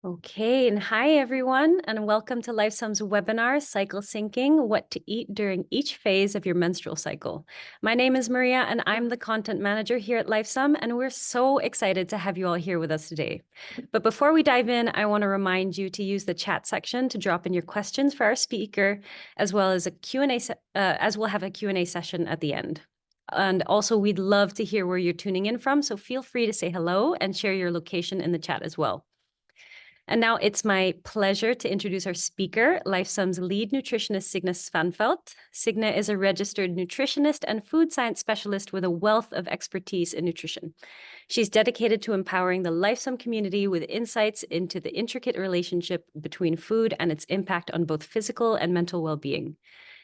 Okay, and hi everyone, and welcome to Lifesum's webinar, Cycle Syncing, What to Eat During Each Phase of Your Menstrual Cycle. My name is Maria, and I'm the content manager here at Lifesum, and we're so excited to have you all here with us today. But before we dive in, I want to remind you to use the chat section to drop in your questions for our speaker, as well as as we'll have a Q&A session at the end. And also, we'd love to hear where you're tuning in from, so feel free to say hello and share your location in the chat as well. And now it's my pleasure to introduce our speaker, Lifesum's lead nutritionist, Signe Svanfeldt. Signe is a registered nutritionist and food science specialist with a wealth of expertise in nutrition. She's dedicated to empowering the Lifesum community with insights into the intricate relationship between food and its impact on both physical and mental well-being.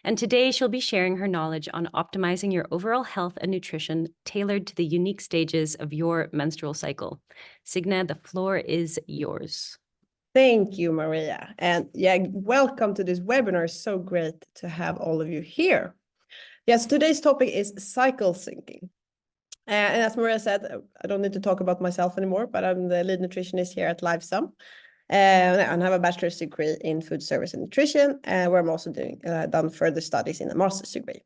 And today she'll be sharing her knowledge on optimizing your overall health and nutrition tailored to the unique stages of your menstrual cycle. Signe, the floor is yours. Thank you, Maria. And welcome to this webinar. It's so great to have all of you here. Yes, today's topic is cycle syncing. And as Maria said, I don't need to talk about myself anymore, but I'm the lead nutritionist here at Lifesum. And I have a bachelor's degree in food service and nutrition, where I'm also done further studies in a master's degree.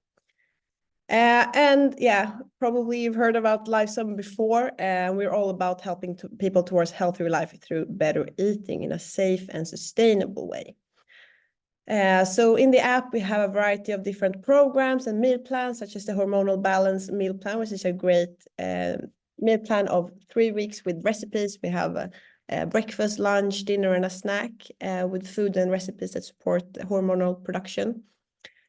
Probably you've heard about Lifesum before. We're all about helping people towards healthier life through better eating in a safe and sustainable way. So in the app, we have a variety of different programs and meal plans, such as the hormonal balance meal plan, which is a great meal plan of 3 weeks with recipes. We have a breakfast, lunch, dinner, and a snack with food and recipes that support hormonal production.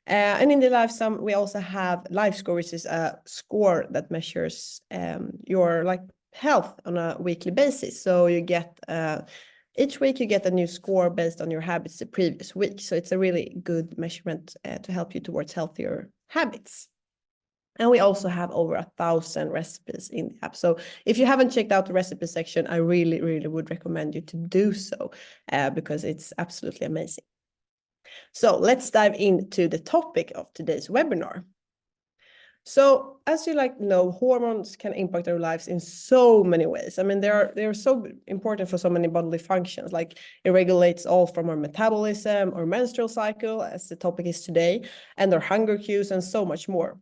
And in the Lifesum, we also have LifeScore, which is a score that measures your health on a weekly basis. So you get each week you get a new score based on your habits the previous week. So it's a really good measurement to help you towards healthier habits. And we also have over 1,000 recipes in the app. So if you haven't checked out the recipe section, I really, really would recommend you to do so because it's absolutely amazing. So let's dive into the topic of today's webinar. So as you know, hormones can impact our lives in so many ways. I mean, they're so important for so many bodily functions, like it regulates all from our metabolism, our menstrual cycle, as the topic is today, and our hunger cues and so much more.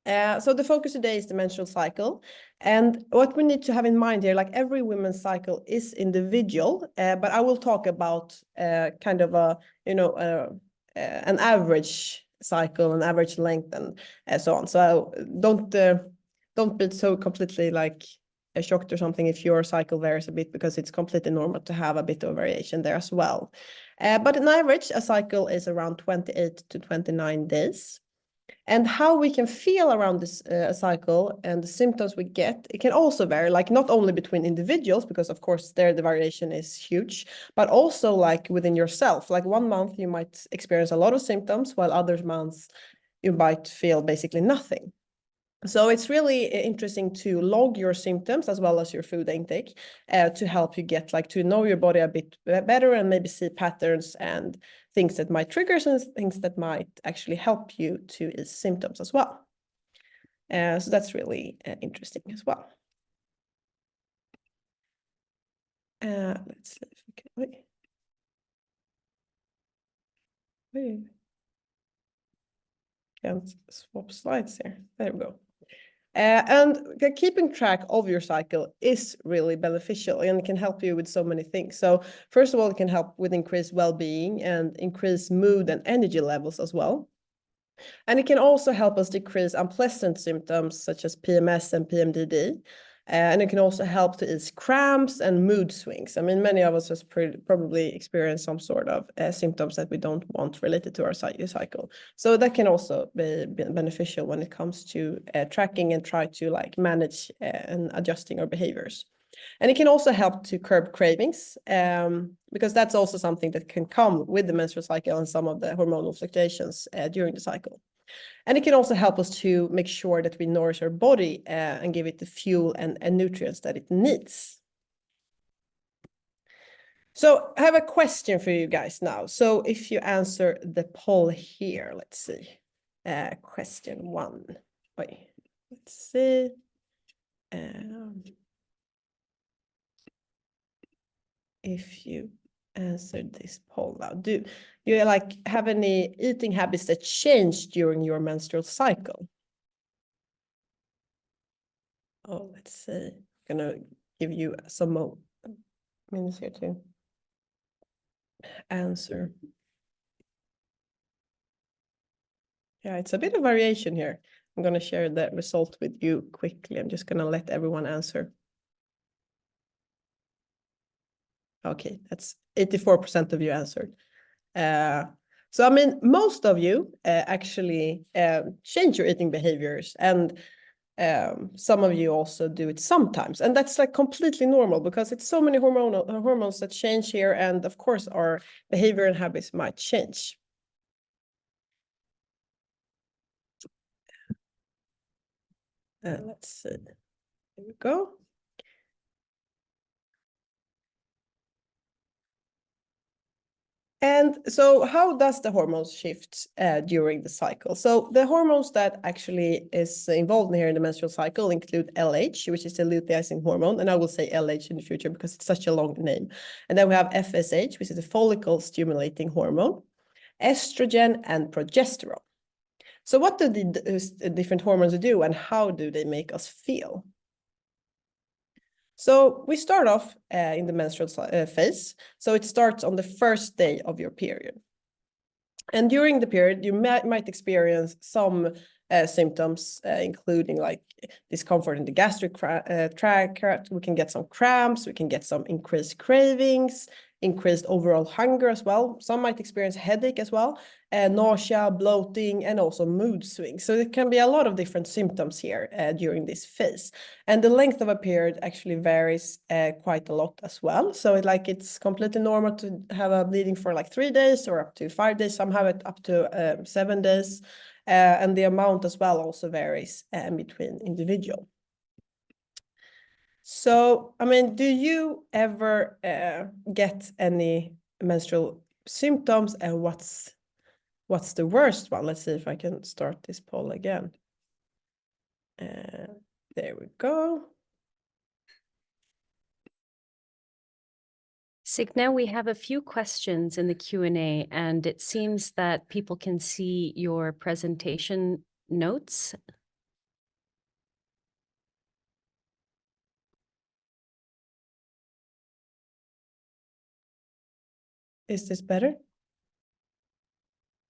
So the focus today is the menstrual cycle. And what we need to have in mind here, like every women's cycle is individual, but I will talk about kind of an average cycle, an average length, and so on. So don't be so completely shocked or something if your cycle varies a bit, because it's completely normal to have a bit of variation there as well. But on average, a cycle is around 28 to 29 days. And how we can feel around this cycle and the symptoms we get, it can also vary, not only between individuals, because of course there the variation is huge, but also within yourself. Like 1 month you might experience a lot of symptoms, while other months you might feel basically nothing. So it's really interesting to log your symptoms as well as your food intake to help you get to know your body a bit better and maybe see patterns and things that might trigger and things that might actually help you to ease symptoms as well. So that's really interesting as well. Let's see if we can. Wait. Can't swap slides here. There we go. And keeping track of your cycle is really beneficial and can help you with so many things. So first of all, it can help with increased well-being and increase mood and energy levels as well. And it can also help us decrease unpleasant symptoms such as PMS and PMDD. And it can also help to ease cramps and mood swings. I mean, many of us has probably experienced some sort of symptoms that we don't want related to our cycle. So that can also be beneficial when it comes to tracking and try to manage and adjusting our behaviors. And it can also help to curb cravings, because that's also something that can come with the menstrual cycle and some of the hormonal fluctuations during the cycle. And it can also help us to make sure that we nourish our body and give it the fuel and nutrients that it needs. So I have a question for you guys now. So if you answer the poll here, let's see. Question 1. Wait, let's see. if you answered this poll now. Do you like have any eating habits that change during your menstrual cycle? Oh, let's see. I'm gonna give you some more minutes here to answer. Yeah, it's a bit of variation here. I'm gonna share the result with you quickly. I'm just gonna let everyone answer. Okay, that's 84% of you answered. So I mean, most of you actually change your eating behaviors, and some of you also do it sometimes, and that's like completely normal because it's so many hormones that change here, and of course our behavior and habits might change. Let's see. Here we go. And so how does the hormones shift during the cycle? So the hormones that actually is involved here in the menstrual cycle include LH, which is the luteinizing hormone, and I will say LH in the future because it's such a long name. And then we have FSH, which is the follicle stimulating hormone, estrogen, and progesterone. So what do the different hormones do, and how do they make us feel? So we start off in the menstrual phase. So it starts on the first day of your period. And during the period, you might experience some symptoms, including like discomfort in the gastric tract. We can get some cramps, we can get some increased cravings, increased overall hunger as well. Some might experience headache as well, nausea, bloating, and also mood swings. So there can be a lot of different symptoms here during this phase. And the length of a period actually varies quite a lot as well. So it's completely normal to have a bleeding for like 3 days or up to 5 days. Some have it up to 7 days. And the amount as well also varies between individual. So, I mean, do you ever get any menstrual symptoms, and what's the worst one? Let's see if I can start this poll again. There we go. Signe, we have a few questions in the Q&A, and it seems that people can see your presentation notes. Is this better?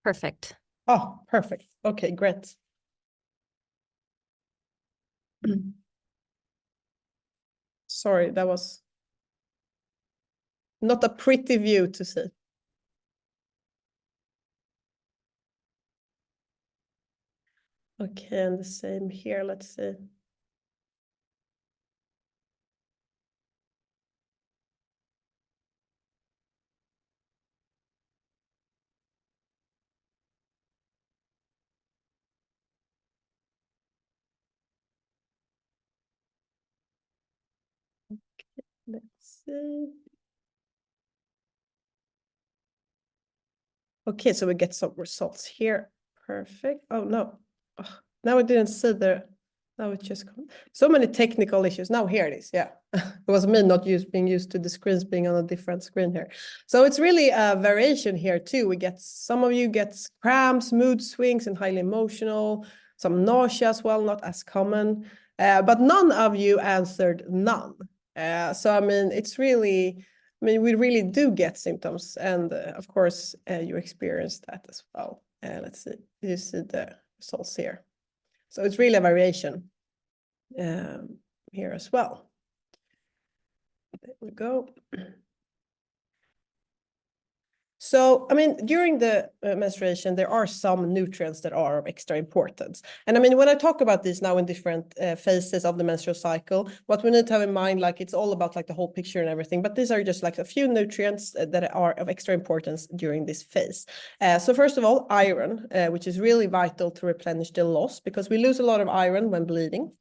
Perfect. Oh, perfect. Okay, great. Sorry, that was not a pretty view to see. Okay, and the same here. Let's see. Let's see. Okay, so we get some results here. Perfect. Oh no. Oh, now I didn't see there. Now it just so many technical issues. Now here it is. Yeah. It was me not being used to the screens being on a different screen here. So it's really a variation here too. We get some of you get cramps, mood swings, and highly emotional. Some nausea as well, not as common. But none of you answered none. So I mean, it's really. I mean, we really do get symptoms, and of course, you experience that as well. Let's see, you see the results here. So it's really a variation here as well. There we go. So, I mean, during the menstruation, there are some nutrients that are of extra importance. And I mean, when I talk about this now in different phases of the menstrual cycle, what we need to have in mind, like it's all about like the whole picture and everything, but these are just like a few nutrients that are of extra importance during this phase. So first of all, iron, which is really vital to replenish the loss because we lose a lot of iron when bleeding.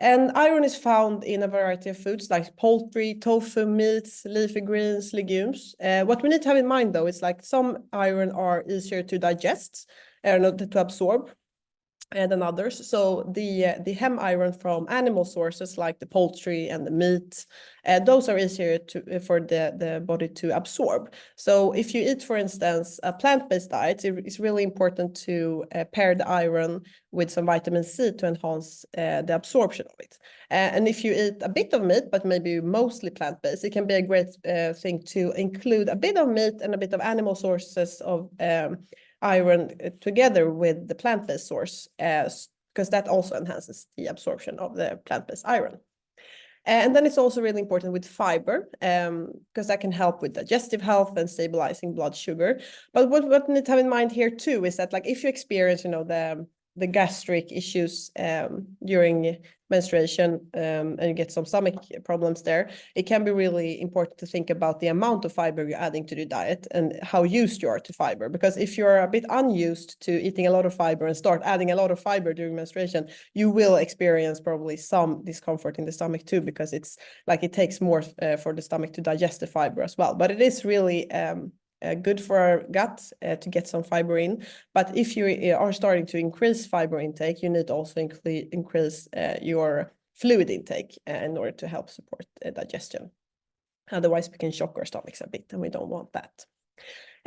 And iron is found in a variety of foods like poultry, tofu, meats, leafy greens, legumes. What we need to have in mind, though, is like some iron are easier to digest, not to absorb. than others. So the hem iron from animal sources like the poultry and the meat, those are easier for the body to absorb. So if you eat, for instance, a plant-based diet, it's really important to pair the iron with some vitamin C to enhance the absorption of it. And if you eat a bit of meat, but maybe mostly plant-based, it can be a great thing to include a bit of meat and a bit of animal sources of iron together with the plant-based source, because that also enhances the absorption of the plant-based iron. And then it's also really important with fiber, because that can help with digestive health and stabilizing blood sugar. But what we need to have in mind here too is that, like, if you experience, the gastric issues during menstruation, and you get some stomach problems there, it can be really important to think about the amount of fiber you're adding to the diet and how used you are to fiber. Because if you're a bit unused to eating a lot of fiber and start adding a lot of fiber during menstruation, you will experience probably some discomfort in the stomach too, because it's like it takes more for the stomach to digest the fiber as well. But it is really good for our gut to get some fiber in. But if you are starting to increase fiber intake, you need to also increase your fluid intake in order to help support digestion. Otherwise, we can shock our stomachs a bit, and we don't want that.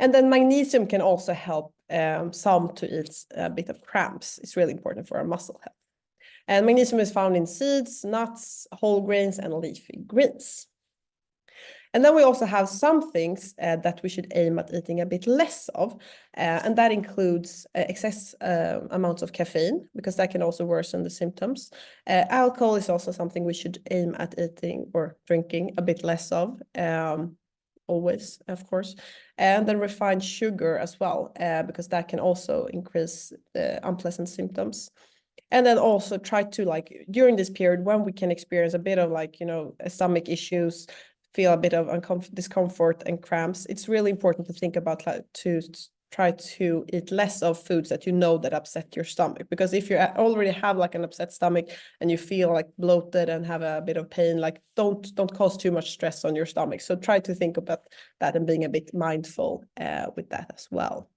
And then magnesium can also help some to eat a bit of cramps. It's really important for our muscle health. And magnesium is found in seeds, nuts, whole grains, and leafy greens. And then we also have some things that we should aim at eating a bit less of, and that includes excess amounts of caffeine, because that can also worsen the symptoms. Alcohol is also something we should aim at eating or drinking a bit less of, always, of course. And then refined sugar as well, because that can also increase unpleasant symptoms. And then also try to, like, during this period when we can experience a bit of, like, stomach issues, feel a bit of discomfort and cramps, it's really important to think about to try to eat less of foods that that upset your stomach. Because if you already have like an upset stomach and you feel like bloated and have a bit of pain, like don't cause too much stress on your stomach. So try to think about that and being a bit mindful with that as well.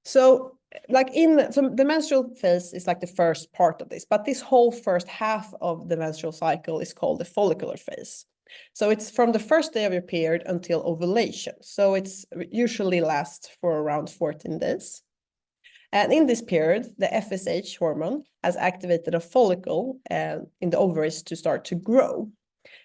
So the menstrual phase is like the first part of this, but this whole first half of the menstrual cycle is called the follicular phase. So it's from the first day of your period until ovulation. So it's usually lasts for around 14 days. And in this period, the FSH hormone has activated a follicle in the ovaries to start to grow.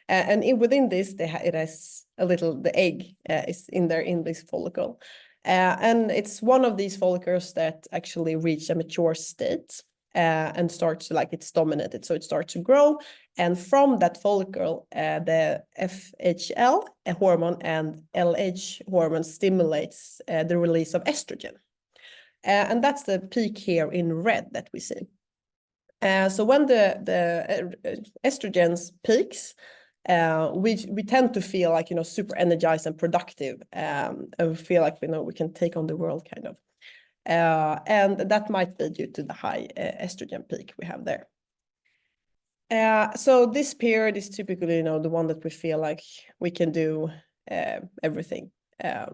And within this, it has the egg is in there in this follicle. And it's one of these follicles that actually reach a mature state and starts to, it's dominated. So it starts to grow. And from that follicle, the FHL hormone and LH hormone stimulates the release of estrogen. And that's the peak here in red that we see. So when the estrogens peaks, we tend to feel like, super energized and productive, and we feel like we can take on the world kind of. And that might be due to the high estrogen peak we have there. So this period is typically, the one that we feel like we can do everything,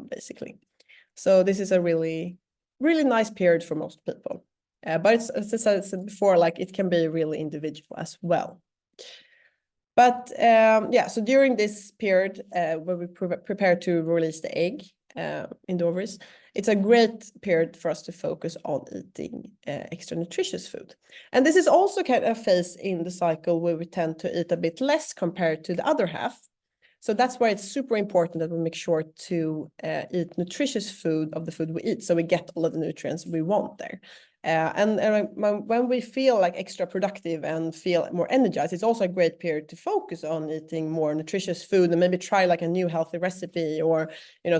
basically. So this is a really, really nice period for most people. But as I said before, it can be really individual as well. But so during this period where we prepare to release the egg in the ovaries, it's a great period for us to focus on eating extra nutritious food. And this is also kind of a phase in the cycle where we tend to eat a bit less compared to the other half. So that's why it's super important that we make sure to eat nutritious food of the food we eat, so we get all of the nutrients we want there. And when we feel like extra productive and feel more energized, it's also a great period to focus on eating more nutritious food and maybe try like a new healthy recipe, or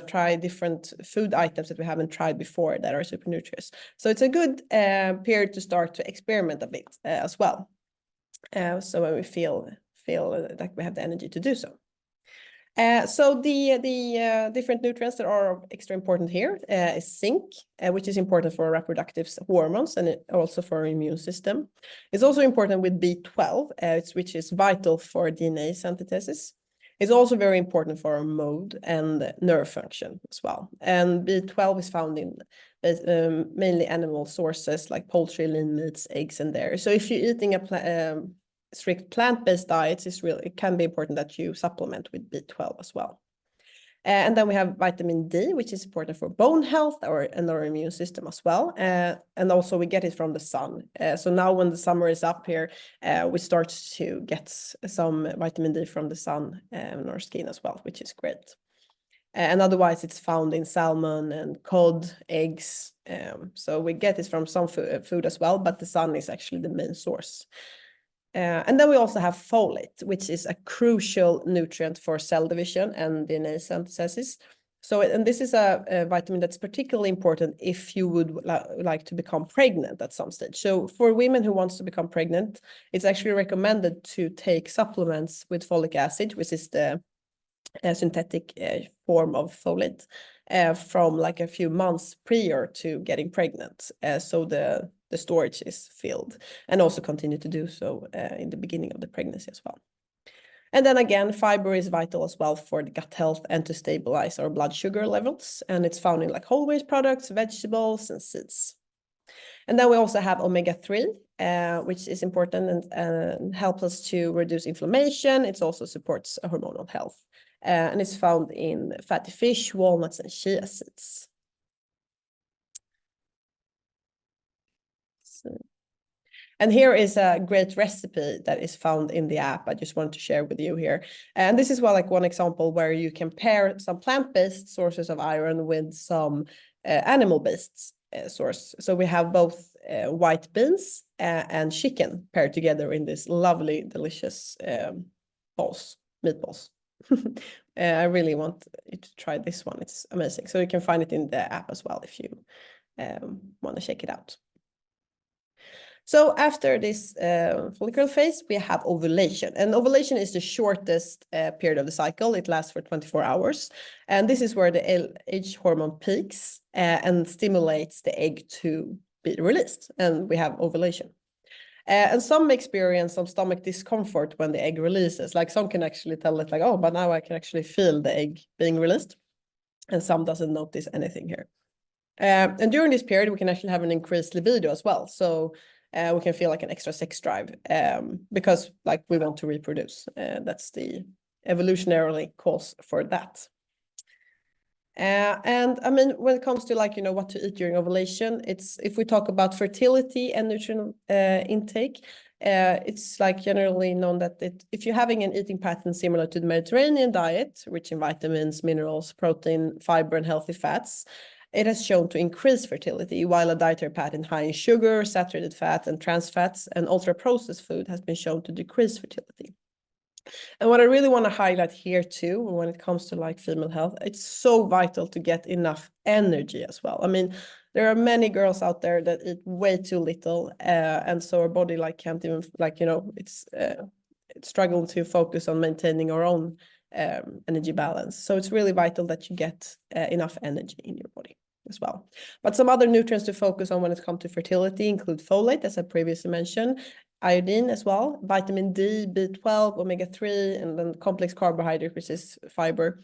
try different food items that we haven't tried before that are super nutritious. So it's a good period to start to experiment a bit as well. So when we feel like we have the energy to do so. So the different nutrients that are extra important here is zinc, which is important for reproductive hormones and also for our immune system. It's also important with B12, which is vital for DNA synthesis. It's also very important for our mood and nerve function as well. And B12 is found in mainly animal sources like poultry, lean meats, eggs, and dairy. So if you're eating a strict plant-based diet, it can be important that you supplement with B12 as well. And then we have vitamin D, which is important for bone health and our immune system as well. And also we get it from the sun. So now when the summer is up here, we start to get some vitamin D from the sun in our skin as well, which is great. And otherwise it's found in salmon and cod, eggs. So we get it from some food as well, but the sun is actually the main source. And then we also have folate, which is a crucial nutrient for cell division and DNA synthesis. So, and this is a vitamin that's particularly important if you would like to become pregnant at some stage. So for women who wants to become pregnant, it's actually recommended to take supplements with folic acid, which is the synthetic form of folate, from like a few months prior to getting pregnant. So the storage is filled, and also continue to do so in the beginning of the pregnancy as well. And then again, fiber is vital as well for the gut health and to stabilize our blood sugar levels. And it's found in like whole wheat products, vegetables, and seeds. And then we also have omega-3, which is important and helps us to reduce inflammation. It also supports hormonal health. And it's found in fatty fish, walnuts, and chia seeds. And here is a great recipe that is found in the app. I just want to share with you here. And this is one example where you can pair some plant-based sources of iron with some animal-based source. So we have both white beans and chicken paired together in this lovely, delicious meatballs. I really want you to try this one. It's amazing. So you can find it in the app as well if you want to check it out. So after this follicular phase, we have ovulation. And ovulation is the shortest period of the cycle. It lasts for 24 hours. And this is where the LH hormone peaks and stimulates the egg to be released. And we have ovulation. And some experience some stomach discomfort when the egg releases. Like some can actually tell it like, oh, but now I can actually feel the egg being released. And some doesn't notice anything here. And during this period, we can actually have an increased libido as well. So we can feel like an extra sex drive because like we want to reproduce. That's the evolutionarily cause for that. And I mean, when it comes to what to eat during ovulation, if we talk about fertility and nutrient intake, it's generally known that if you're having an eating pattern similar to the Mediterranean diet, rich in vitamins, minerals, protein, fiber, and healthy fats, it has shown to increase fertility, while a dietary pattern high in sugar, saturated fat, and trans fats, and ultra-processed food has been shown to decrease fertility. And what I really want to highlight here too, when it comes to female health, it's so vital to get enough energy as well. I mean, there are many girls out there that eat way too little, and so our body can't even it's struggling to focus on maintaining our own energy balance. So it's really vital that you get enough energy in your body as well. But some other nutrients to focus on when it comes to fertility include folate, as I previously mentioned, iodine as well, vitamin D, B12, omega-3, and then complex carbohydrate, which is fiber,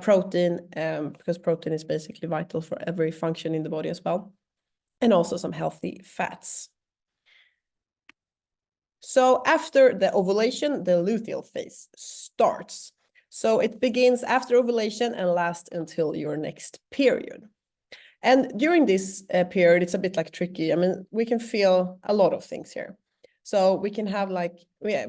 protein, because protein is basically vital for every function in the body as well, and also some healthy fats. So after the ovulation, the luteal phase starts. So it begins after ovulation and lasts until your next period. And during this period, it's a bit tricky. I mean, we can feel a lot of things here. So we can have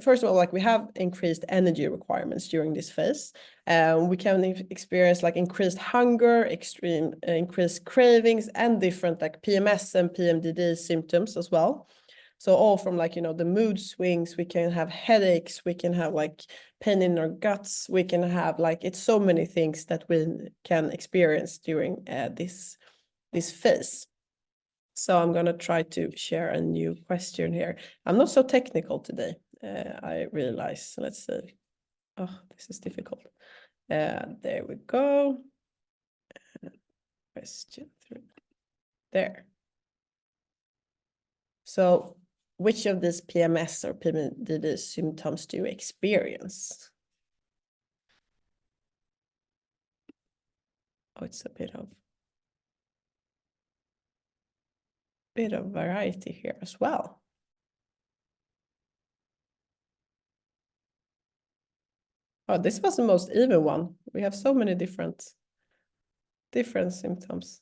first of all, we have increased energy requirements during this phase. We can experience increased hunger, extreme increased cravings, and different PMS and PMDD symptoms as well. So all from the mood swings, we can have headaches, we can have pain in our guts, we can have it's so many things that we can experience during this phase. So I'm going to try to share a new question here. I'm not so technical today, I realize. Let's see. Oh, this is difficult. There we go. Question 3. There. So which of these PMS or PMDD symptoms do you experience? Oh, it's a bit of variety here as well. Oh, this was the most even one. We have so many different symptoms.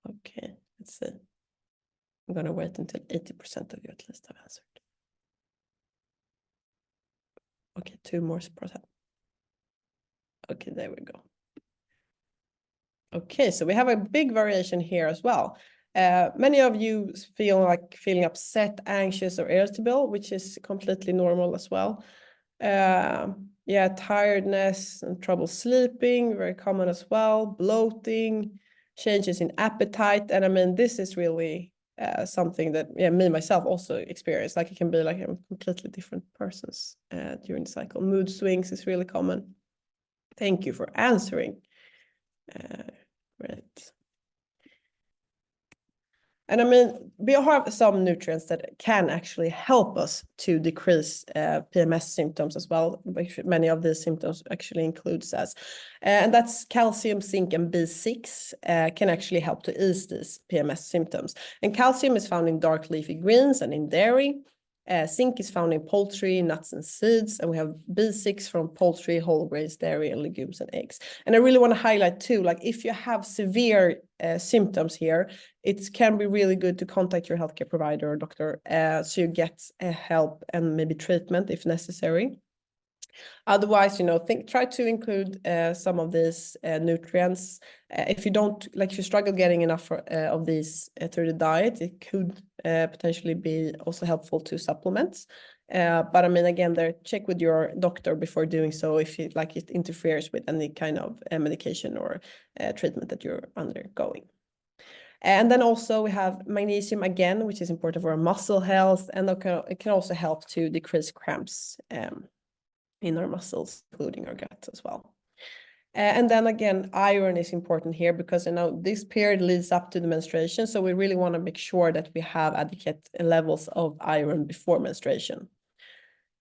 Okay, let's see. I'm gonna wait until 80% of you at least have answered. Okay, 2 more percent. Okay, there we go. Okay, so we have a big variation here as well. Many of you feel like feeling upset, anxious, or irritable, which is completely normal as well. Yeah, tiredness and trouble sleeping, very common as well. Bloating, changes in appetite. And I mean, this is really something that me myself also experience. Like it can be like a completely different persons during the cycle. Mood swings is really common. Thank you for answering. Great. And I mean, we have some nutrients that can actually help us to decrease PMS symptoms as well, which many of these symptoms actually includes as. And that's calcium, zinc, and B6 can actually help to ease these PMS symptoms. And calcium is found in dark leafy greens and in dairy. Zinc is found in poultry, nuts, and seeds, and we have B6 from poultry, whole grains, dairy, and legumes and eggs. And I really want to highlight too, like if you have severe symptoms here, it can be really good to contact your healthcare provider or doctor so you get help and maybe treatment if necessary. Otherwise, try to include some of these nutrients. If you struggle getting enough of these through the diet, it could potentially be also helpful to supplements. But I mean, again, check with your doctor before doing so if it interferes with any kind of medication or treatment that you're undergoing. And then also we have magnesium again, which is important for our muscle health, and it can also help to decrease cramps in our muscles, including our gut as well. And then again, iron is important here because this period leads up to the menstruation. So we really want to make sure that we have adequate levels of iron before menstruation.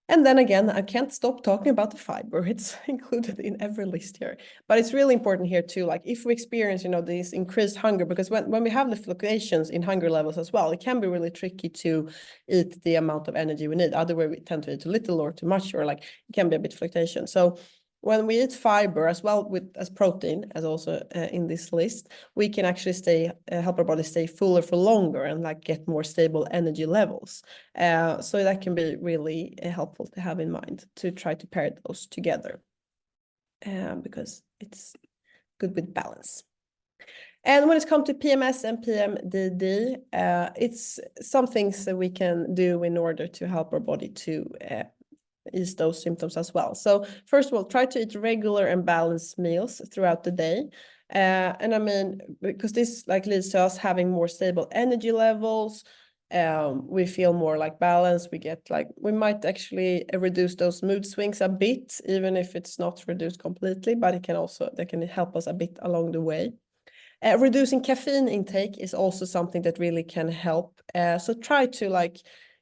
And then again, I can't stop talking about the fiber. It's included in every list here. But it's really important here too, like if we experience, this increased hunger, because when we have the fluctuations in hunger levels as well, it can be really tricky to eat the amount of energy we need. Otherwise, we tend to eat too little or too much, or it can be a bit fluctuation. So when we eat fiber as well as protein, as also in this list, we can actually help our body stay fuller for longer and get more stable energy levels. So that can be really helpful to have in mind to try to pair those together because it's good with balance. And when it comes to PMS and PMDD, it's some things that we can do in order to help our body to ease those symptoms as well. So first of all, try to eat regular and balanced meals throughout the day. And I mean, because this leads to us having more stable energy levels. We feel more balanced. We might actually reduce those mood swings a bit, even if it's not reduced completely, but that can help us a bit along the way. Reducing caffeine intake is also something that really can help. So try to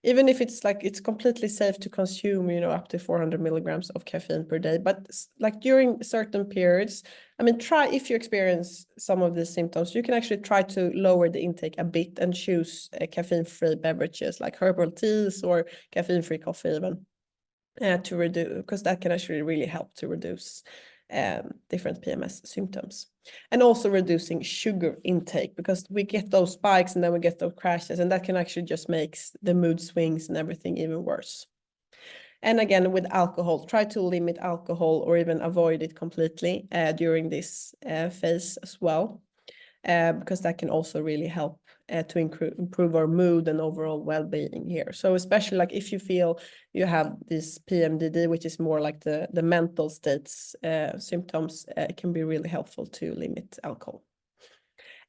even if it's completely safe to consume, up to 400 milligrams of caffeine per day. But during certain periods, I mean, if you experience some of these symptoms, you can actually try to lower the intake a bit and choose caffeine-free beverages like herbal teas or caffeine-free coffee even to reduce, because that can actually really help to reduce different PMS symptoms. And also reducing sugar intake, because we get those spikes and then we get those crashes, and that can actually just make the mood swings and everything even worse. And again, with alcohol, try to limit alcohol or even avoid it completely during this phase as well, because that can also really help to improve our mood and overall well-being here. So especially if you feel you have this PMDD, which is more like the mental states symptoms, it can be really helpful to limit alcohol.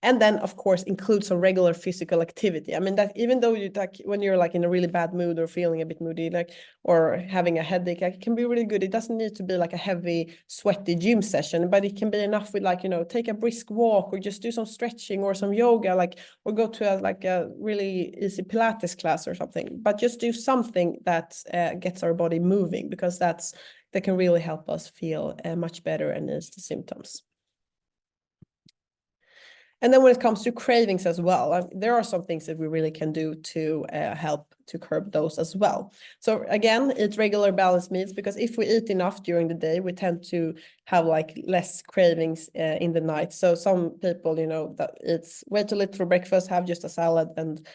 And then, of course, include some regular physical activity. I mean, that even though when you're in a really bad mood or feeling a bit moody, or having a headache, it can be really good. It doesn't need to be a heavy, sweaty gym session, but it can be enough with take a brisk walk or just do some stretching or some yoga, or go to a really easy Pilates class or something. But just do something that gets our body moving, because that can really help us feel much better and ease the symptoms. And then when it comes to cravings as well, there are some things that we really can do to help to curb those as well. So again, eat regular balanced meals, because if we eat enough during the day, we tend to have like less cravings in the night. So some people, you know, that it's way too little for breakfast, have just a salad and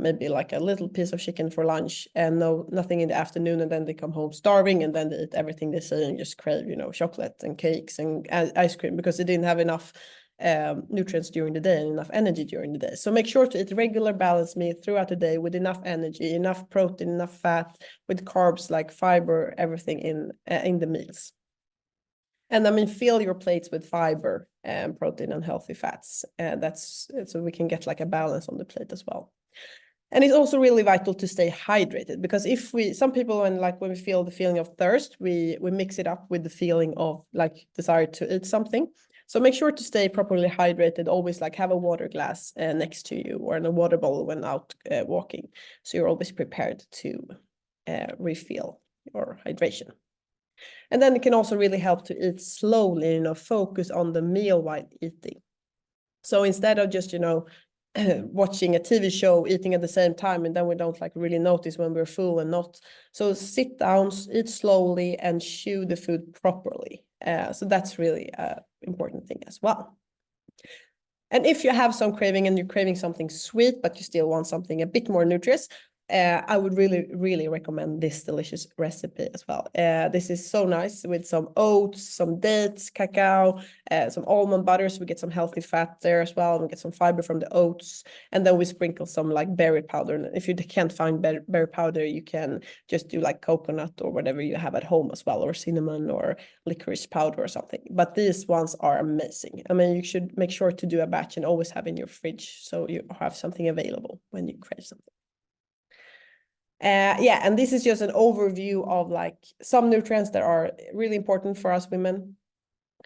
maybe like a little piece of chicken for lunch and nothing in the afternoon, and then they come home starving, and then they eat everything they say and just crave, you know, chocolate and cakes and ice cream because they didn't have enough nutrients during the day and enough energy during the day. So make sure to eat regular balanced meal throughout the day with enough energy, enough protein, enough fat, with carbs like fiber, everything in the meals. And I mean, fill your plates with fiber and protein and healthy fats. That's so we can get like a balance on the plate as well. And it's also really vital to stay hydrated, because if some people, when we feel the feeling of thirst, we mix it up with the feeling of like desire to eat something. So make sure to stay properly hydrated. Always like have a water glass next to you, or in a water bottle when out walking. So you're always prepared to refill your hydration. And then it can also really help to eat slowly, you know, focus on the meal while eating. So instead of just, you know, watching a TV show, eating at the same time, and then we don't like really notice when we're full and not. So sit down, eat slowly, and chew the food properly. So that's really an important thing as well. And if you have some craving and you're craving something sweet, but you still want something a bit more nutritious, I would really, really recommend this delicious recipe as well. This is so nice with some oats, some dates, cacao, some almond butter. So we get some healthy fat there as well. We get some fiber from the oats. And then we sprinkle some like berry powder. And if you can't find berry powder, you can just do like coconut or whatever you have at home as well, or cinnamon or licorice powder or something. But these ones are amazing. I mean, you should make sure to do a batch and always have in your fridge so you have something available when you crave something. Yeah, and this is just an overview of like some nutrients that are really important for us women.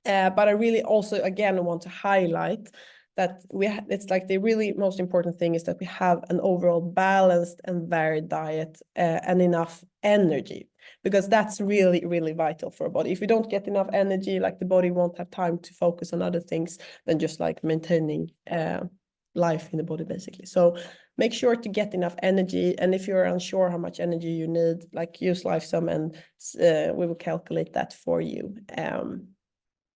But I really also, again, want to highlight that it's like the really most important thing is that we have an overall balanced and varied diet and enough energy, because that's really, really vital for a body. If we don't get enough energy, like the body won't have time to focus on other things than just like maintaining life in the body, basically. So make sure to get enough energy. And if you're unsure how much energy you need, like use Lifesum and we will calculate that for you.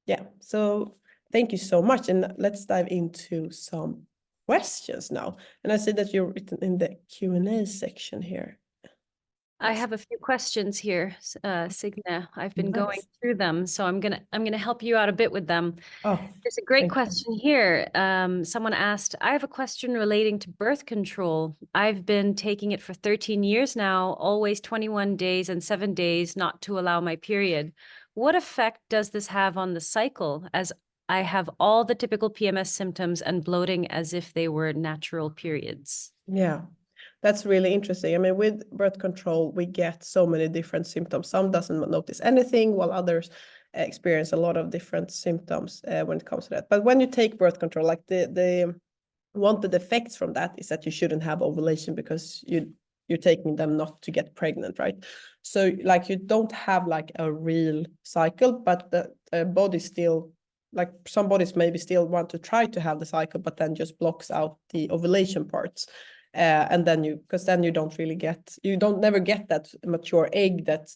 Yeah, so thank you so much. And let's dive into some questions now. And I see that you're written in the Q&A section here. I have a few questions here, Signe. I've been going through them, so I'm gonna help you out a bit with them. Oh, there's a great question here. Someone asked, I have a question relating to birth control. I've been taking it for 13 years now, always 21 days and 7 days not to allow my period. What effect does this have on the cycle, as I have all the typical PMS symptoms and bloating as if they were natural periods? Yeah, that's really interesting. I mean, with birth control, we get so many different symptoms. Some doesn't notice anything, while others experience a lot of different symptoms when it comes to that. But when you take birth control, like the wanted effects from that is that you shouldn't have ovulation, because you're taking them not to get pregnant, right? So like you don't have like a real cycle, but the body still, like some bodies maybe still want to try to have the cycle, but then just blocks out the ovulation parts. And then because then you never get that mature egg that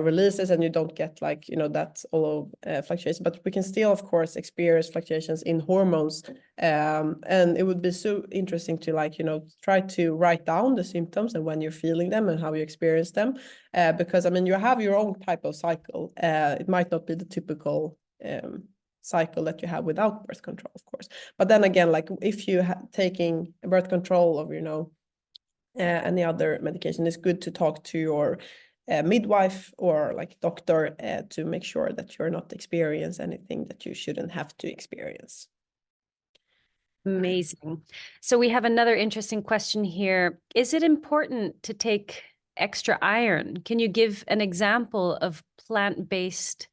releases, and you don't get like, you know, that all of fluctuations. But we can still, of course, experience fluctuations in hormones. And it would be so interesting to, like, you know, try to write down the symptoms and when you're feeling them and how you experience them. Because I mean, you have your own type of cycle. It might not be the typical cycle that you have without birth control, of course. But then again, like if you taking birth control or, you know, any other medication, it's good to talk to your midwife or like doctor to make sure that you're not experience anything that you shouldn't have to experience. Amazing. So we have another interesting question here. Is it important to take extra iron? Can you give an example of plant-based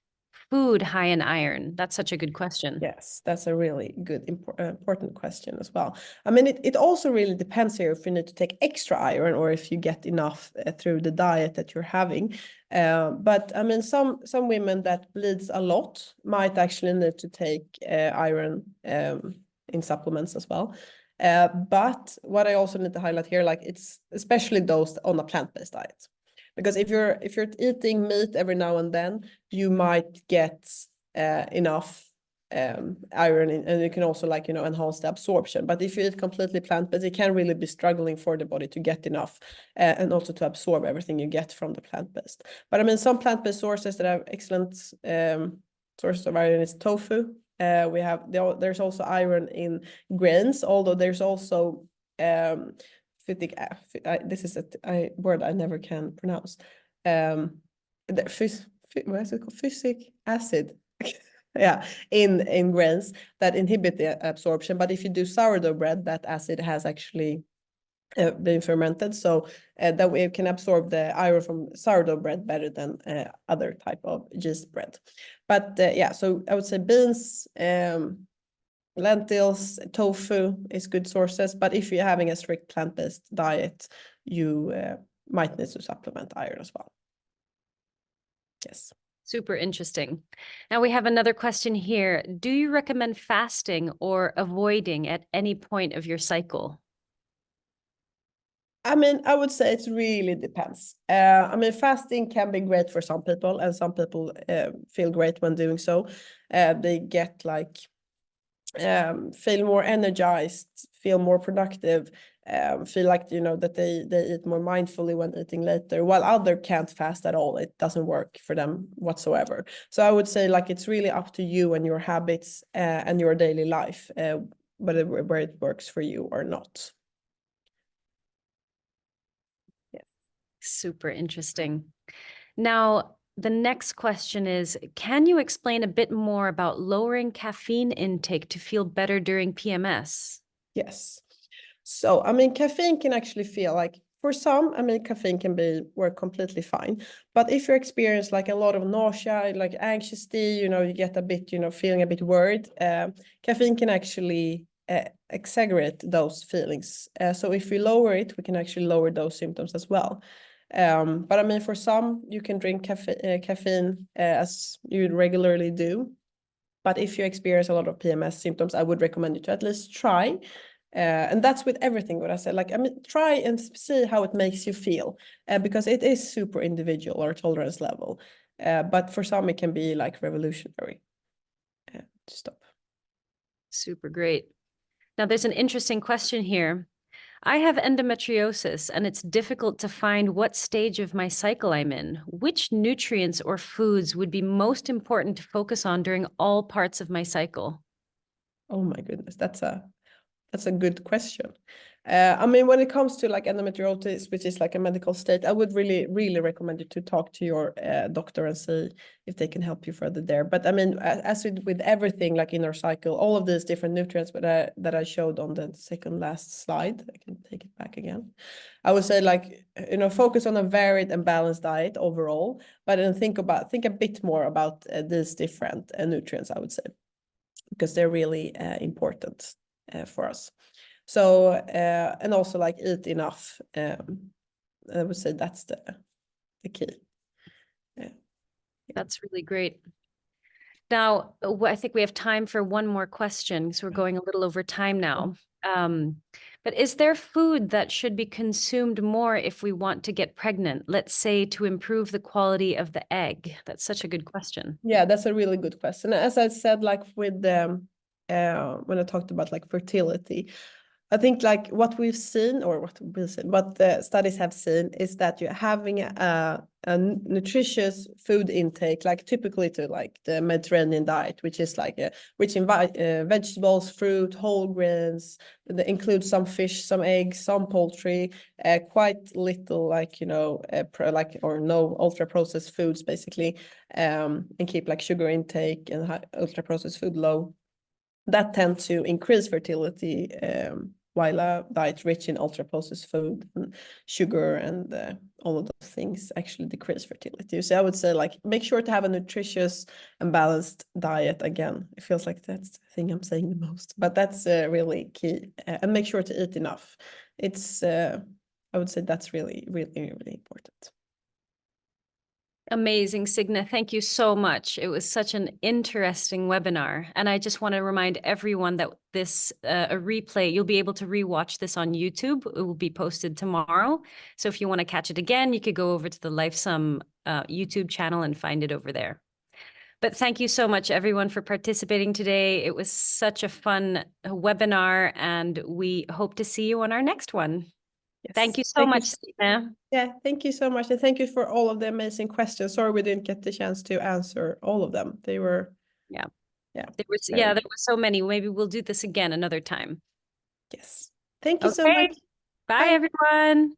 food high in iron? That's such a good question. Yes, that's a really good, important question as well. I mean, it also really depends here if you need to take extra iron or if you get enough through the diet that you're having. But I mean, some women that bleeds a lot might actually need to take iron in supplements as well. But what I also need to highlight here, like it's especially those on a plant-based diet. Because if you're eating meat every now and then, you might get enough iron in, and you can also like, you know, enhance the absorption. But if you eat completely plant-based, you can really be struggling for the body to get enough and also to absorb everything you get from the plant-based. But I mean, some plant-based sources that have excellent sources of iron is tofu. There's also iron in grains, although there's also phytic, this is a word I never can pronounce. What is it called? Physic acid. Yeah, in grains that inhibit the absorption. But if you do sourdough bread, that acid has actually been fermented, so that we can absorb the iron from sourdough bread better than other type of yeast bread. But yeah, so I would say beans, lentils, tofu is good sources. But if you're having a strict plant-based diet, you might need to supplement iron as well. Yes. Super interesting. Now we have another question here. Do you recommend fasting or avoiding at any point of your cycle? I mean, I would say it really depends. I mean, fasting can be great for some people, and some people feel great when doing so. They get like feel more energized, feel more productive, feel like, you know, that they eat more mindfully when eating later, while other can't fast at all. It doesn't work for them whatsoever. So I would say like it's really up to you and your habits and your daily life, where it works for you or not. Super interesting. Now, the next question is, can you explain a bit more about lowering caffeine intake to feel better during PMS? Yes. So, I mean, caffeine can actually feel like, for some, I mean, caffeine can work completely fine. But if you experience like a lot of nausea, like anxiety, you know, you get a bit, you know, feeling a bit worried, caffeine can actually exaggerate those feelings. So if we lower it, we can actually lower those symptoms as well. But I mean, for some, you can drink caffeine as you regularly do. But if you experience a lot of PMS symptoms, I would recommend you to at least try. And that's with everything what I said. Like, I mean, try and see how it makes you feel, because it is super individual or tolerance level. But for some, it can be like revolutionary to stop. Super great. Now, there's an interesting question here. I have endometriosis and it's difficult to find what stage of my cycle I'm in. Which nutrients or foods would be most important to focus on during all parts of my cycle? Oh my goodness, that's a good question. I mean, when it comes to like endometriosis, which is like a medical state, I would really, really recommend you to talk to your doctor and see if they can help you further there. But I mean, as with everything like in our cycle, all of these different nutrients that I showed on the second last slide, I can take it back again. I would say like, you know, focus on a varied and balanced diet overall, but then think a bit more about these different nutrients, I would say, because they're really important for us. So and also like eat enough. I would say that's the key. That's really great. Now, I think we have time for one more question, so we're going a little over time now. But is there food that should be consumed more if we want to get pregnant? Let's say to improve the quality of the egg. That's such a good question. Yeah, that's a really good question. As I said, like with when I talked about like fertility, I think like what we've seen, or what the studies have seen, is that you're having a nutritious food intake, like typically to like the Mediterranean diet, which is like rich in vegetables, fruit, whole grains, that includes some fish, some eggs, some poultry, quite little like, you know, or no ultra processed foods basically, and keep like sugar intake and ultra processed food low. That tend to increase fertility, while a diet rich in ultra processed food and sugar and all of those things actually decrease fertility. So I would say like make sure to have a nutritious and balanced diet. Again, it feels like that's the thing I'm saying the most, but that's really key. And make sure to eat enough. It's I would say that's really, really, really important. Amazing, Signa. Thank you so much. It was such an interesting webinar. And I just want to remind everyone that this a replay, you'll be able to rewatch this on YouTube. It will be posted tomorrow. So if you want to catch it again, you could go over to the Lifesum YouTube channel and find it over there. But thank you so much, everyone, for participating today. It was such a fun webinar, and we hope to see you on our next one. Yes. Thank you so Thank you. much, Signa. Yeah, thank you so much. And thank you for all of the amazing questions. Sorry we didn't get the chance to answer all of them. They were, Yeah. yeah. There were so many. Maybe we'll do this again another time. Yes. Thank you so Okay. much. Bye, Bye. everyone.